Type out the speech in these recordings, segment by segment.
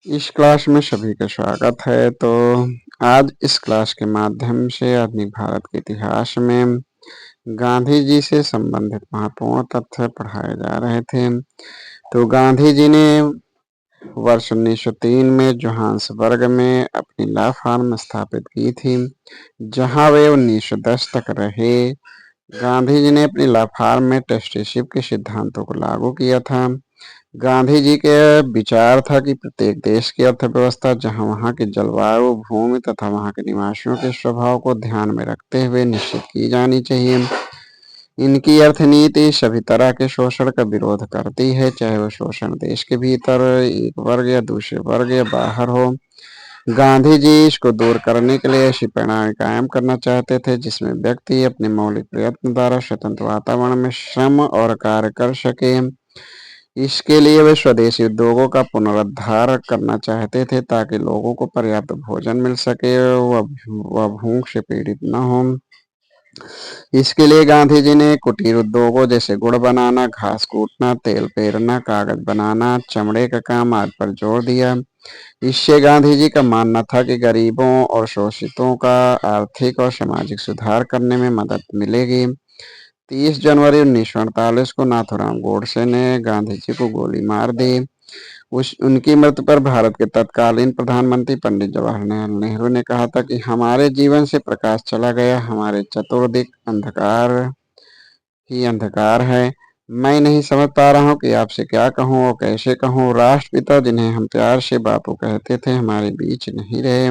इस क्लास में सभी का स्वागत है। तो आज इस क्लास के माध्यम से आधुनिक भारत के इतिहास में गांधी जी से संबंधित महत्वपूर्ण तथ्य पढ़ाए जा रहे थे। तो गांधी जी ने वर्ष 1903 में जोहान्सबर्ग में अपनी लॉ फार्म स्थापित की थी, जहां वे 1910 तक रहे। गांधी जी ने अपनी लॉ फार्म में ट्रस्टीशिप के सिद्धांतों को लागू किया था। गांधी जी के विचार था कि प्रत्येक देश की अर्थव्यवस्था जहां वहां की जलवायु, भूमि तथा वहां के निवासियों के स्वभाव को ध्यान में रखते हुए निश्चित की जानी चाहिए। इनकी अर्थनीति सभी तरह के शोषण का विरोध करती है, चाहे वह शोषण देश के भीतर एक वर्ग या दूसरे वर्ग या बाहर हो। गांधी जी इसको दूर करने के लिए ऐसी प्रणाली कायम करना चाहते थे जिसमें व्यक्ति अपने मौलिक प्रयत्न द्वारा स्वतंत्र वातावरण में श्रम और कार्य कर सके। इसके लिए वे स्वदेशी उद्योगों का पुनरुद्धार करना चाहते थे ताकि लोगों को पर्याप्त भोजन मिल सके, वह भूख से पीड़ित न हो। इसके लिए गांधी जी ने कुटीर उद्योगों जैसे गुड़ बनाना, घास कूटना, तेल पेरना, कागज बनाना, चमड़े का काम आदि पर जोर दिया। इससे गांधी जी का मानना था कि गरीबों और शोषितों का आर्थिक और सामाजिक सुधार करने में मदद मिलेगी। 30 जनवरी 1948 को नाथूराम गोडसे ने गांधी जी को गोली मार दी। उस उनकी मृत्यु पर भारत के तत्कालीन प्रधानमंत्री पंडित जवाहरलाल नेहरू ने कहा था कि हमारे जीवन से प्रकाश चला गया, हमारे चतुर्दिक अंधकार ही अंधकार है। मैं नहीं समझ पा रहा हूँ कि आपसे क्या कहूँ और कैसे कहूँ। राष्ट्रपिता जिन्हें हम प्यार से बापू कहते थे हमारे बीच नहीं रहे।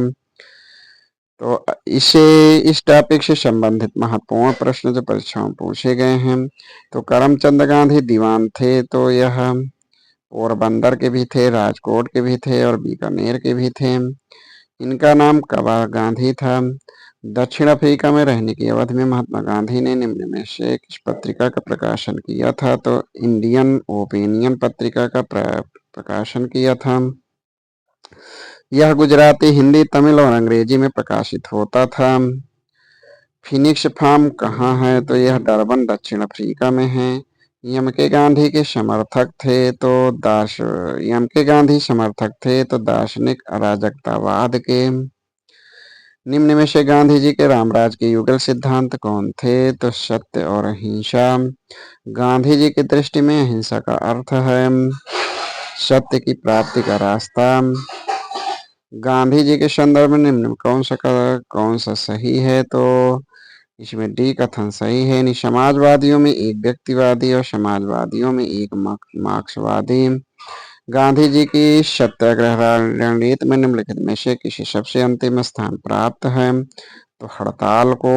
तो इसे इस टॉपिक से संबंधित महत्वपूर्ण प्रश्न जो परीक्षाओं में पूछे गए हैं। तो करमचंद गांधी दीवान थे, तो यह पोरबंदर के भी थे, राजकोट के भी थे और बीकानेर के भी थे। इनका नाम कबा गांधी था। दक्षिण अफ्रीका में रहने की अवधि में महात्मा गांधी ने निम्न में से किस पत्रिका का प्रकाशन किया था? तो इंडियन ओपिनियन पत्रिका का प्रकाशन किया था। यह गुजराती, हिंदी, तमिल और अंग्रेजी में प्रकाशित होता था। फिनिक्स फार्म कहाँ है? तो यह डरबन दक्षिण अफ्रीका में है। एम के गांधी के समर्थक थे तो दार्श एम के गांधी समर्थक थे तो दार्शनिक अराजकतावाद के। निम्न में से गांधी जी के रामराज के युगल सिद्धांत कौन थे? तो सत्य और अहिंसा। गांधी जी की दृष्टि में अहिंसा का अर्थ है सत्य की प्राप्ति का रास्ता। गांधी जी के संदर्भ में निम्न में कौन सा सही है? तो इसमें डी कथन सही है। यानी समाजवादियों में एक व्यक्तिवादी और समाजवादियों में एक मार्क्सवादी। गांधी जी की सत्याग्रह रणनीति में निम्नलिखित में से किसी सबसे अंतिम स्थान प्राप्त है? तो हड़ताल को।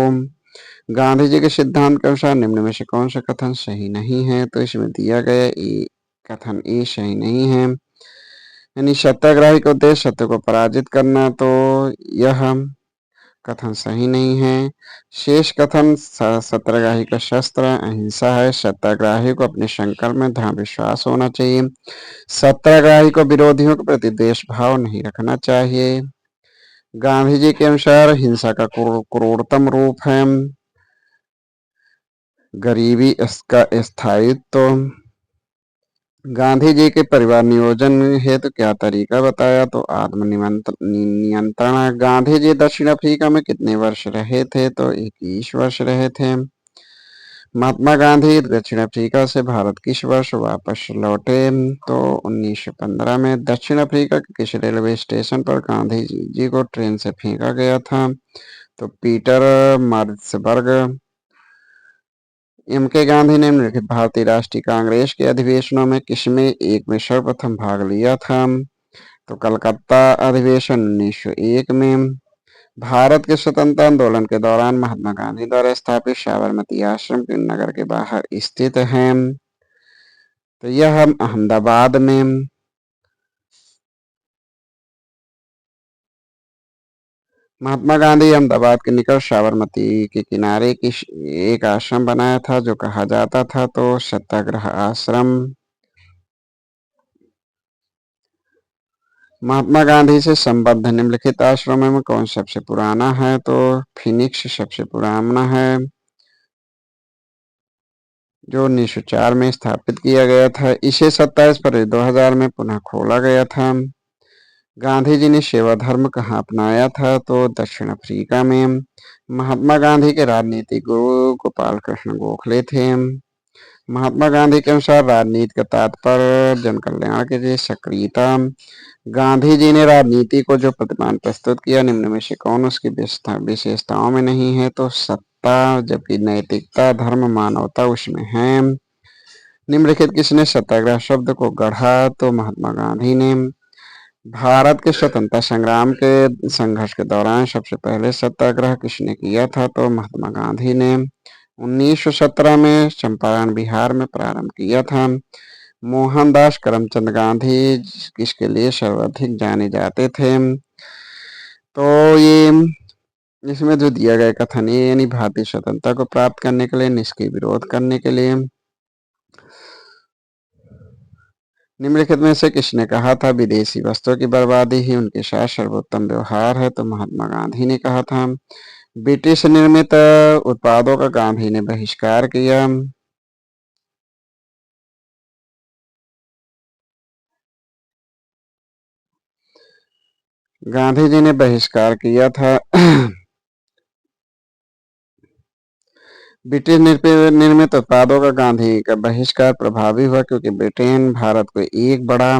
गांधी जी के सिद्धांत के अनुसार निम्न में से कौन सा कथन सही नहीं है? तो इसमें दिया गया कथन ए सही नहीं है। यानी सत्याग्रही का उद्देश्य सत्य को पराजित करना, तो यह कथन सही नहीं है। शेष कथन सत्याग्रही का शस्त्र अहिंसा है। सत्याग्रही को अपने संकल्प में दृढ़ विश्वास होना चाहिए। सत्याग्रही को विरोधियों के प्रति द्वेष भाव नहीं रखना चाहिए। गांधी जी के अनुसार हिंसा का क्रूरतम रूप है गरीबी का स्थायित्व। गांधी जी के परिवार नियोजन हेतु क्या तरीका बताया? तो आत्म नियंत्रण। गांधी जी दक्षिण अफ्रीका में कितने वर्ष रहे थे? तो 21 वर्ष रहे थे। महात्मा गांधी दक्षिण अफ्रीका से भारत किस वर्ष वापस लौटे? तो 1915 में। दक्षिण अफ्रीका के किस रेलवे स्टेशन पर गांधी जी को ट्रेन से फेंका गया था? तो पीटर मार्ट्सबर्ग। एम के गांधी ने निम्नलिखित भारतीय राष्ट्रीय कांग्रेस के अधिवेशनों में किसमें एक में सर्वप्रथम भाग लिया था? तो कलकत्ता अधिवेशन 1901 में। भारत के स्वतंत्रता आंदोलन के दौरान महात्मा गांधी द्वारा स्थापित साबरमती आश्रम के नगर के बाहर स्थित है। तो यह अहमदाबाद में। महात्मा गांधी अहमदाबाद के निकट साबरमती के किनारे की एक आश्रम बनाया था जो कहा जाता था तो सत्याग्रह आश्रम। महात्मा गांधी से संबद्ध निम्नलिखित आश्रमों में कौन सबसे पुराना है? तो फिनिक्स सबसे पुराना है, जो 1904 में स्थापित किया गया था। इसे 27 फरवरी 2000 में पुनः खोला गया था। गांधी जी ने सेवा धर्म कहाँ अपनाया था? तो दक्षिण अफ्रीका में। महात्मा गांधी के राजनीतिक गुरु गोपाल कृष्ण गोखले थे। महात्मा गांधी के अनुसार राजनीति का तात्पर्य जन कल्याण के लिए सक्रियता। गांधी जी ने राजनीति को जो प्रतिमान प्रस्तुत किया, निम्न में से कौन उसकी विशेषताओं में नहीं है? तो सत्ता, जबकि नैतिकता, धर्म, मानवता उसमें है। निम्नलिखित किसने सत्याग्रह शब्द को गढ़ा? तो महात्मा गांधी ने। भारत के स्वतंत्रता संग्राम के संघर्ष के दौरान सबसे पहले सत्याग्रह किसने किया था? तो महात्मा गांधी ने 1917 में चंपारण बिहार में प्रारंभ किया था। मोहनदास करमचंद गांधी किसके लिए सर्वाधिक जाने जाते थे? तो ये इसमें जो दिया गया कथन ये यानी भारतीय स्वतंत्रता को प्राप्त करने के लिए, निष्क्रिय विरोध करने के लिए। निम्नलिखित में से किसने कहा था विदेशी वस्तुओं की बर्बादी ही उनके साथ सर्वोत्तम व्यवहार है? तो महात्मा गांधी ने कहा था। ब्रिटिश निर्मित उत्पादों का गांधी ने बहिष्कार किया। गांधी जी ने बहिष्कार किया था। ब्रिटिश निर्मित उत्पादों का गांधी का बहिष्कार प्रभावी हुआ क्योंकि ब्रिटेन भारत को एक बड़ा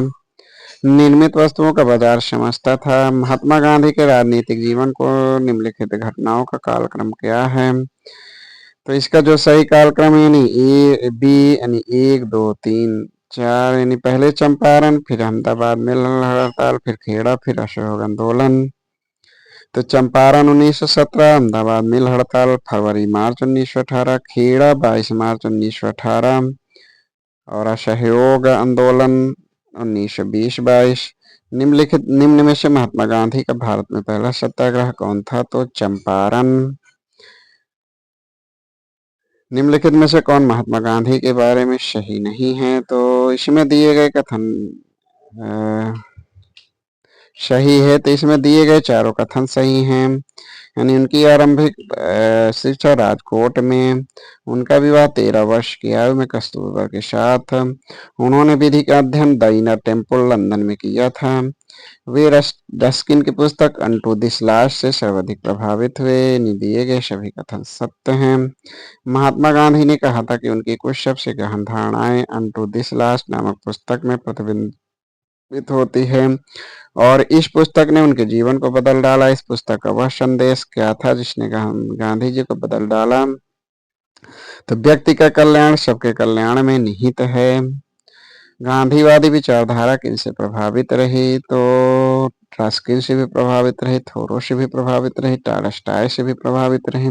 निर्मित वस्तुओं का बाजार समझता था। महात्मा गांधी के राजनीतिक जीवन को निम्नलिखित घटनाओं का कालक्रम क्या है? तो इसका जो सही कालक्रम है यानी ए बी यानी 1 2 3 4 यानी पहले चंपारण, फिर अहमदाबाद में हड़ताल, फिर खेड़ा, फिर अशोक आंदोलन। तो चंपारण 1917, अहमदाबाद मिल हड़ताल फरवरी मार्च 1918, खेड़ा 22 मार्च 1918 और असहयोग आंदोलन 1920-22। निम्न में से महात्मा गांधी का भारत में पहला सत्याग्रह कौन था? तो चंपारण। निम्नलिखित में से कौन महात्मा गांधी के बारे में सही नहीं है? तो इसमें दिए गए कथन सही है। तो इसमें दिए गए चारों कथन सही हैं। यानी उनकी आरंभिक शिक्षा राजकोट में, उनका विवाह 13 वर्ष की आयु में कस्तूरबा के साथ, उन्होंने विधि का अध्ययन द इनर टेम्पल लंदन में किया था। वे रस्किन की पुस्तक अनटू दिस लास्ट से सर्वाधिक प्रभावित हुए। दिए गए सभी कथन सत्य हैं। महात्मा गांधी ने कहा था कि उनकी कुछ सबसे गहन धारणाएं अनटू दिस लास्ट नामक पुस्तक में प्रतिबिंबित होती है और इस पुस्तक ने उनके जीवन को बदल डाला। इस पुस्तक का वह संदेश क्या था जिसने गांधी जी को बदल डाला? तो व्यक्ति का कल्याण सबके कल्याण में निहित है। गांधीवादी विचारधारा किनसे प्रभावित रही? तो ट्रस्किन से भी प्रभावित रही, थोरो से भी प्रभावित रही, टालस्टाय से भी प्रभावित रही।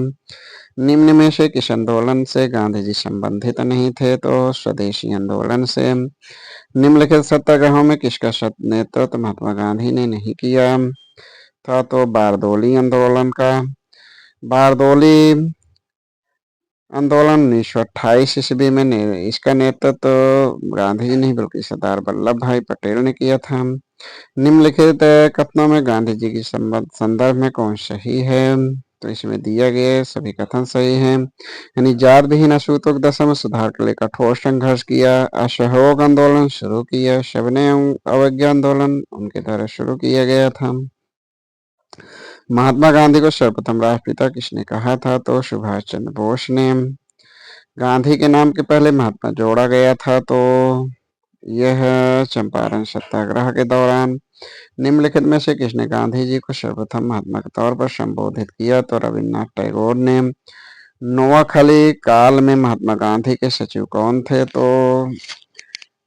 निम्न में से किस आंदोलन से गांधी जी संबंधित नहीं थे? तो स्वदेशी आंदोलन से। निम्नलिखित सत्याग्रहों में किसका नेतृत्व महात्मा गांधी ने नहीं किया था? तो बारदोली आंदोलन का। बारदोली आंदोलन 1928 ईस्वी में इसका नेतृत्व गांधी जी नहीं बल्कि सरदार वल्लभ भाई पटेल ने किया था। निम्नलिखित कथनों में गांधी जी की संदर्भ में कौन सही है? तो इसमें दिया गया सभी कथन सही हैं। यानी जात विहीन अछूतों दशा में सुधार के लिए कठोर संघर्ष किया, असहयोग आंदोलन शुरू किया, सविनय अवज्ञा आंदोलन उनके द्वारा शुरू किया गया था। महात्मा गांधी को सर्वप्रथम राष्ट्रपिता किसने कहा था? तो सुभाष चंद्र बोस ने। गांधी के नाम के पहले महात्मा जोड़ा गया था तो यह चंपारण सत्याग्रह के दौरान। निम्नलिखित में से किसने गांधी जी को सर्वप्रथम महात्मा के तौर पर संबोधित किया? तो रविन्द्रनाथ टैगोर ने। नोआखली काल में महात्मा गांधी के सचिव कौन थे? तो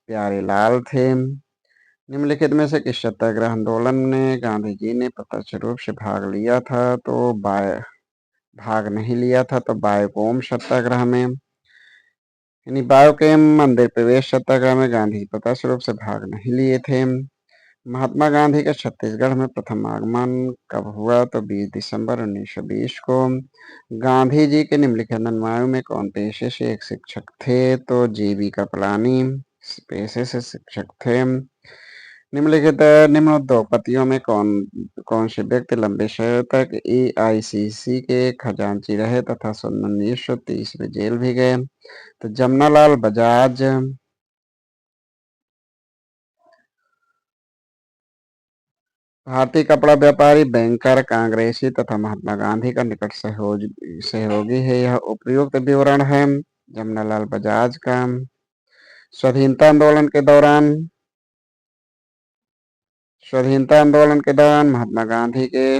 प्यारेलाल थे। निम्नलिखित में से किस सत्याग्रह आंदोलन में गांधी जी ने प्रत्यक्ष रूप से भाग लिया था? तो भाग नहीं लिया था तो बायकोम सत्याग्रह में। यानी बायोकेम मंदिर प्रवेश सत्याग्रह में गांधी प्रत्यक्ष रूप से भाग नहीं लिए थे। महात्मा गांधी का छत्तीसगढ़ में प्रथम आगमन कब हुआ? तो 20 दिसंबर 1920 को। गांधी जी के निम्नलिखित अनुयायियों में कौन पेशे से एक शिक्षक थे? तो जीवी कृपलानी पेशे से शिक्षक थे। निम्नलिखित निम्न उद्योगपतियों में कौन कौन से व्यक्ति लंबे समय तक एआईसीसी के खजांची रहे तथा सन 1930 में जेल भी गए? तो जमनालाल बजाज, भारतीय कपड़ा व्यापारी, बैंकर, कांग्रेसी तथा महात्मा गांधी का निकट सहयोगी है। यह उपयुक्त विवरण है। जमनालाल बजाज का स्वाधीनता आंदोलन के दौरान महात्मा गांधी के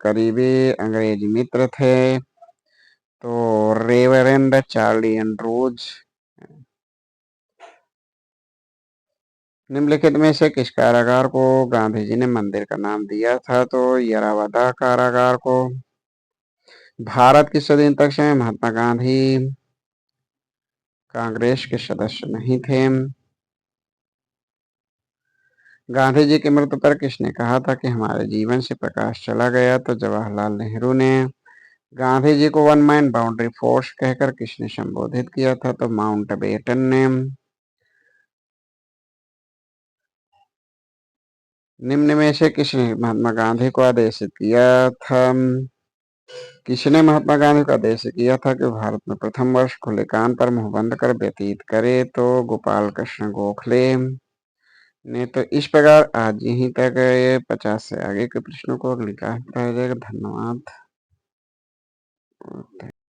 करीबी अंग्रेजी मित्र थे। तो रेवरेंड चार्ली एंड्रूज। निम्नलिखित में से किस कारागार को गांधी जी ने मंदिर का नाम दिया था? तो यरावादा कारागार को। भारत की स्वाधीनता से महात्मा गांधी कांग्रेस के सदस्य नहीं थे। गांधी जी की मृत्यु पर किसने कहा था कि हमारे जीवन से प्रकाश चला गया? तो जवाहरलाल नेहरू ने। गांधी जी को वन मैन बाउंड्री फोर्स कहकर किसने संबोधित किया था? तो माउंटबेटन ने। निम्न में से किसने महात्मा गांधी को आदेशित किया था? किसने महात्मा गांधी को आदेश किया था कि भारत में प्रथम वर्ष खुले कान पर मुंह बंद कर व्यतीत करे? तो गोपाल कृष्ण गोखले ने। तो इस प्रकार आज यहीं तक ये 50 से आगे के प्रश्नों को अगली क्लास में पढ़ाया जाएगा। धन्यवाद।